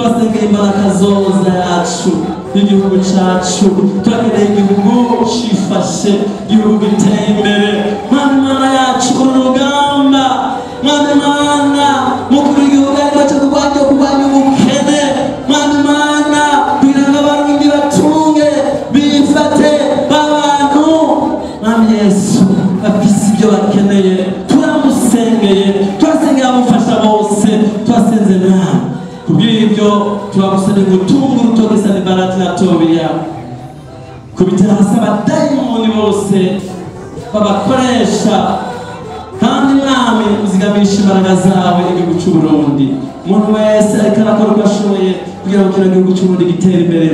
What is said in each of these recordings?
turasengeye imbaraga zoza yacu y'igihugu cyacu turakeneye igihugu cifashe igihugu giteye imbere Mana yacu ku rugamba Mana mukuru w'igihugu ariko cyo kurwanya ubukene Mana kugira ngo abarundi batunge bifate abantu Mana Yesu bafise ibyo bakeneye turamusengeye turasengera abufasha bose turasenze nawe kubw'ibyo turagusaba gutunga urutoke Sanbalati na Tobiya kubitira hasi abadayimoni bose babakoresha kandi mwami uzigamisha imbaraga zawe igihugu cy'u Burundi umuntu wese ariko arakora uko ashoboye kugira ngo kino gihugu cy'u Burundi gitere imbere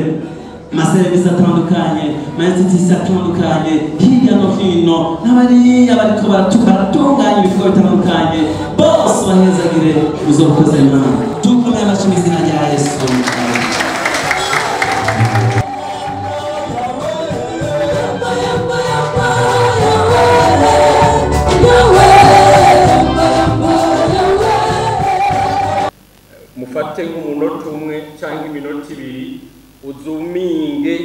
amaserivisi atandukanye amayinstitusi atandukanye hirya no hino n'abariya bariko baratunganya ibikorwa bitandukanye bose bahezagire uzokoze Imana tukomeye amashyi mu izina rya Yesu. mufate nk'umunota umwe cyangwa iminota ibiri uzuminge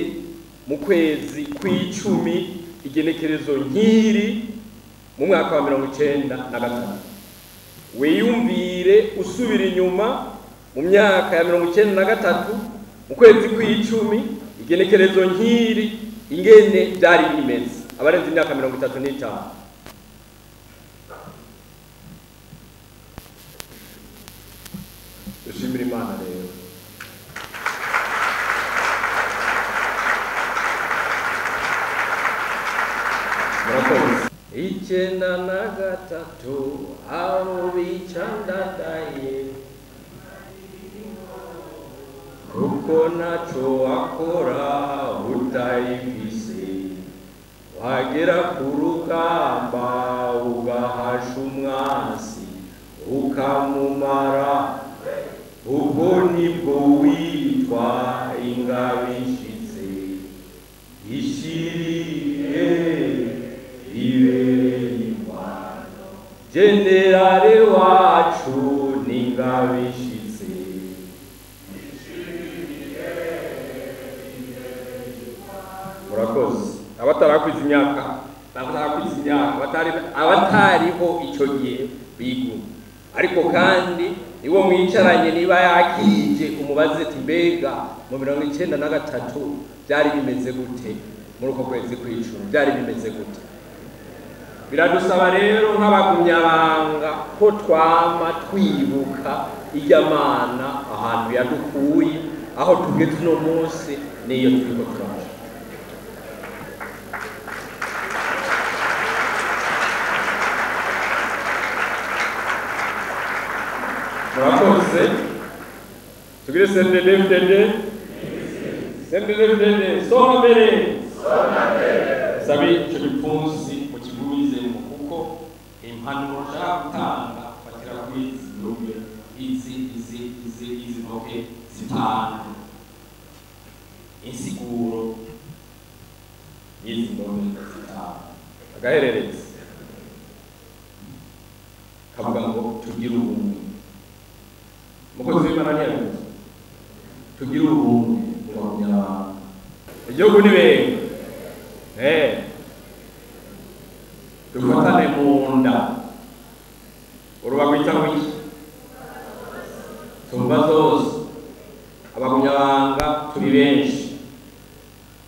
mu kwezi kw'icumi igenekerezo nk'iri mu mwaka wa 1993 wiyumvire usubira inyuma mu myaka ya 1993 mu kwezi kw'icumi igenekerezo nk'iri ingene byari bimeze abarenze imyaka 35 dushimira Imana rero Icyenda na gatatu abo bicandadaye kuko naco wakora utayifise wagera ku rugamba ugahasha umwansi ukamumara ubwo nibwo witwa ingabishitse ishiriye Generale wacu ningabishitse murakoze abatarakwiza imyaka abatariho icyo gihe bigu ariko kandi niwo mwicaranye niba yakije umubaze ati mbega mu 1993 byari bimeze gute muri uko kwezi kw'icumi byari bimeze gute biradusaba rero nk'abagumyabanga ko twama twibuka irya Mana ahantu yadukuye aho tugeze uno munsi niyo turiko turaje murakoze tugire CNDD-FDD soma mbere sabi icyo gipfunsi mukigumizemo kuko impanuro nshaka gutanga fatira kuri izi ntoke zitanu insiguro y'izi ntoke zitanu agahererezi kavuga ngo tugire ubumwe mukozi w'Imana ntiyabivuze tugire ubumwe mu banyarwanda igihugu ni bene dufatane mu nda urubagwita w'iki tumba zose abagumyabanga turi benshi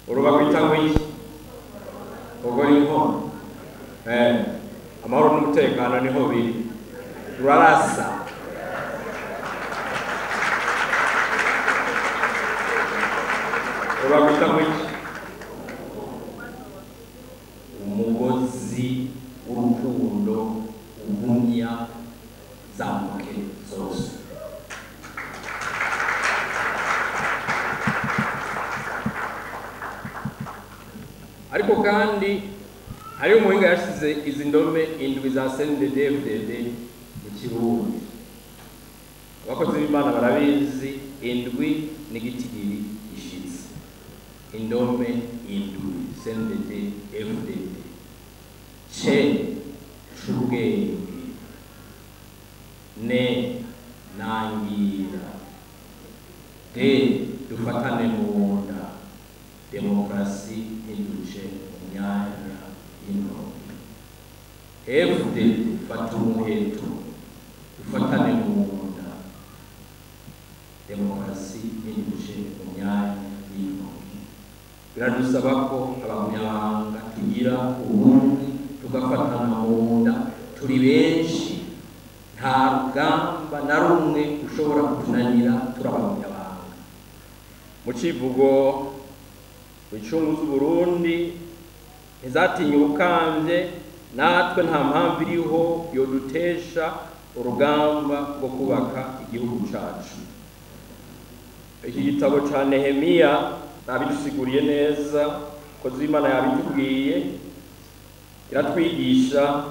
urubagwita w'iki kugora inkono amahoro n'umutekano niho biri rurarasa urubagwita w'iki umugozi w'urukundo ugumya zamuke zose ariko kandi hari umuhinga yashize izi ndome indwi za CNDD-FDD mu Kirundi abakozi b'Imana barabizi indwi n'igitigiri ishitse indome indwi CNDD-FDD che chubwenge ne nangira dufatane mu nda demokarasi ntiduje mu myanya y'intoki. FD fata umuheto dufatane mu nda demokarasi ntiduje mu myanya y'intoki. Biradusaba ko abanyamahanga tugira ubumwe tugafatana mu nda turi benshi, nta rugamba na rumwe ushobora kutunanira turabanyamahanga. Mu civugo w'icungu z'Uburundi ntizatinye ubukambye, natwe nta mpamvu iriho yodutesha urugamba rwo kubaka igihugu cacu. Iki gitabo ca Nehemiya nabidusiguriye neza, ko Imana yabitubwiye, iratwigisha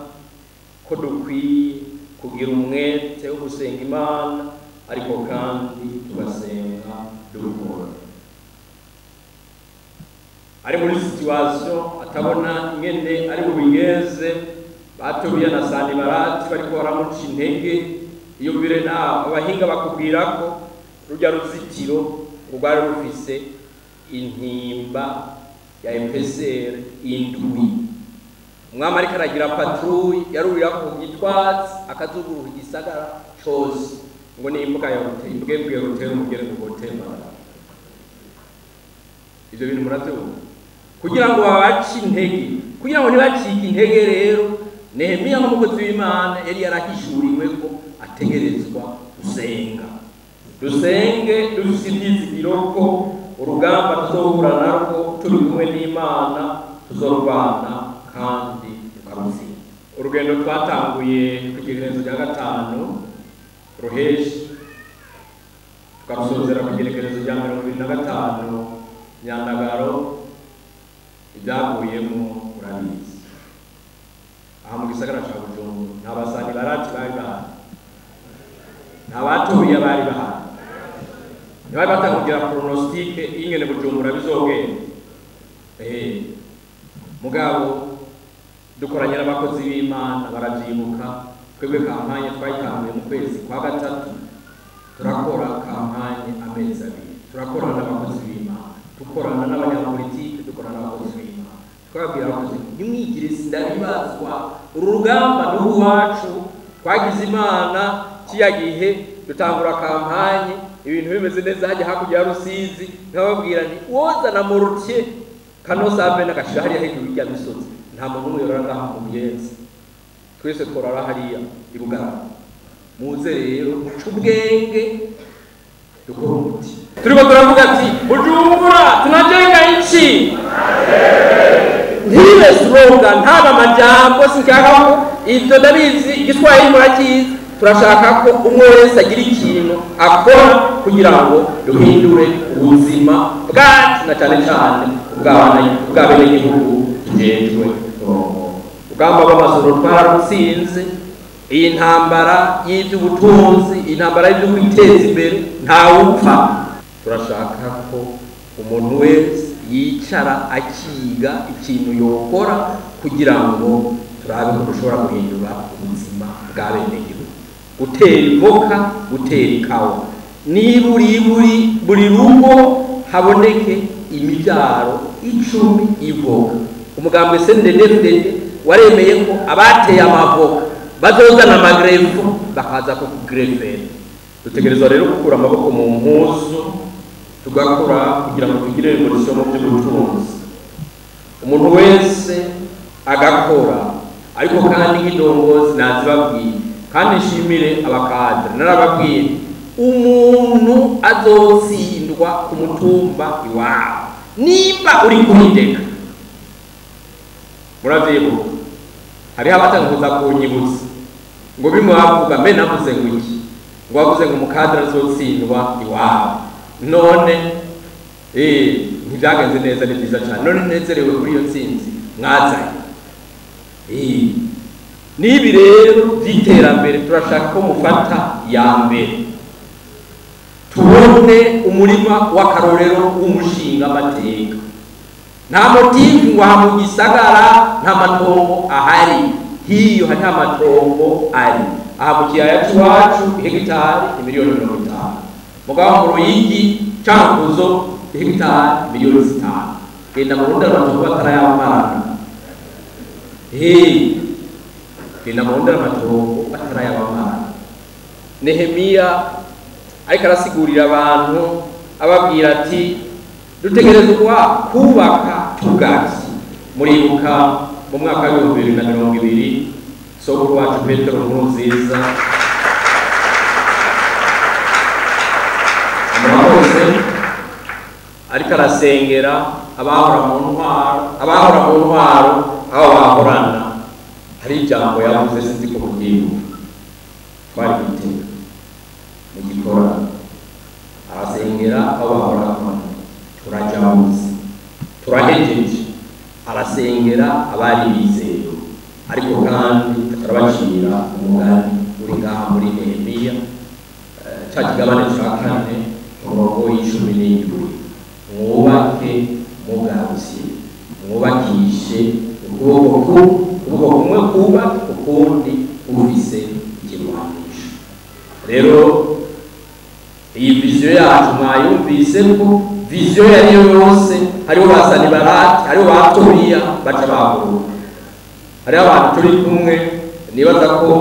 ko dukwiye kugira umwete wo gusenga Imana, ariko kandi tugasenga dukora. Ari muri situation atabona ingene ari bubigeze, batobiya na Sanibarati bariko baramuca intege. Iyo bire na abahinga bakubwira ko rujya ruzitiro rwari rufise intimba ya MPCR indwi. Umwami ariko aragira patrouille yarurira ku gitwatsi akazuguruka igisagara cose, ngo ni imbuga ya hotel imbwebwe hotel umugere mu hotel. Ivyo bintu muravyumva, kugira ngo babace intege, kugira ngo ntibacike intege. Rero Nehemiya nk'umukozi w'Imana yari yarahishuriwe ko ategerezwa gusenga. Dusenge dufise ivyizigiro ko urugamba tuzohura narwo turi kumwe n'Imana tuzorwana kandi tukarutsinda. Urugendo twatanguye ku kigerekezo cya 5 Ruheshi, tukarusozera ku kigerekezo cya 25 Nyandagaro. Ibyavuyemo urabizi. Aha mu gisagara ca Bujumbura nta Basanibarati bari bahari, nta batobiya bari bahari, ntibari batangira pronostique y'ingene Bujumbura bizogenda. Mugabo dukoranye n'abakozi b'Imana baravyibuka. Twebwe kampanye twayitanguye mu kwezi kwa 3, turakora kampanye amezi 2, turakorana n'abakozi b'Imana, dukorana n'abanyapolitike, dukorana n'abakozi b'Imana. Twabwira abakozi nimwigire sindabibazwa, uru rugamba n'uwacu twagize Imana. Kiya gihe dutangura kampanye ibintu bimeze neza, hajya hakurya ya Rusizi, nkababwira nti wozana mu rutye Kanosave n'agashira hariya hejuru y'ya misozi, nta muntu umwe yorara ngaha mu Buyenzi, twese tworara hariya i Bugarama. Muze rero muce ubwenge dukora umuti. Turiko turavuga ati Bujumbura tunajenga inchi, ntibe slogan, ntaba amajambo. Sinshaka ko ivyo ndabizi, igiswahili murakizi. Turashaka ko umwe wese agira ikintu akora kugira ngo duhindure ubuzima bwacu, na cyane cyane bw'abenegihugu tujejwe. Ugamba b'amasoro twararutsinze. Iyi ntambara y'ivy'ubutunzi, intambara y'ivyo kwiteza imbere, ntawupfa. Turashaka ko umuntu wese yicara akiga ikintu yokora kugira ngo turabe ko dushobora guhindura ubuzima bw'abenegihugu. Gutera ivoka, gutera ikawa, buri rugo haboneke imibyaro 10 ivoka. Umugambwe CNDD-FDD waremeye ko abateye amavoka bazozana amagrefu bakaza ko kugrefera. Dutegerezwa rero gukura amaboko mu mpuzu, tugakora kugira ngo tugire revolution mu by'ubutunzi. Umuntu wese agakora, ariko kandi nk'indongozi nazibabwiye, kandi nshimire abakadre narababwiye, umuntu azotsindwa ku mutumba iwawe nimba uri kuhindeka. Muravyibuka hariho abatanguza kunyibutsa ngo bimwe bavuga mbe navuze ngo iki, ngo bavuze ngo umukadre azotsindwa iwawe. None ntibyagenze neza, ni byiza cyane. None nezerewe kuri iyo ntsinzi mwazanye. Nibi rero by'iterambere turashaka ko mufata ya mbere, tubone umurima w'akarorero w'umushinga amateka. Nta motivu ngo aha mu gisagara nta matongo ahari, hiyo hari amatongo ari. Aha mu kiyaya cy'iwacu hegitari 1,50,000. mugabo mu Ruyigi Cankuzo hegitari miliyoni 5 genda mu Runda Rwanda batarayamara genda mu Runda Rwanda batarayamara. Nehemiya ariko arasigurira abantu ababwira ati dutegerezwa kubaka tugazi. Muribuka mu mwaka wa 2020 soko wacu Petero Nkurunziza amahose ariko arasengera abahora mu ntwaro aho bahorana. Hari ijambo yavuze sinzi ko kugiye twari gitega mu gikora arasengera aho bahorana turajabuze turahejeje. Arasengera abari bizeye ariko kandi atarabacira umugani uri ngaha muri Nehemiya cya kigabane cya 4 umurongo w'17 mwubake mugaruzi mwubakishe ukuboko kumwe kuba ukundi ufise ikirwanisho. Rero iyi vision yacu mwayumvise ko vision yariyo yose hariho basani barati hariho batoria baca baguru hariho abantu turi kumwe nibaza ko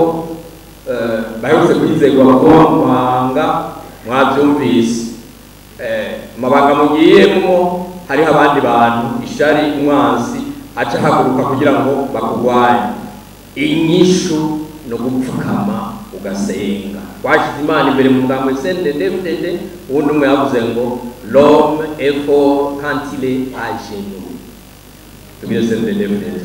bahetse kwizegwa ko mwanga mwabyumvise mabanga mugiyemo. Hariho abandi bantu ishari umwansi aca haguruka kugira ngo bakugwaye. Inyishu no gupfukama ugasenga. Washize Imana imbere mu ngambo CNDD-FDD ubundi umwe yavuze ngo l'homme est fort quand il est à genoux. Tubire CNDD-FDD.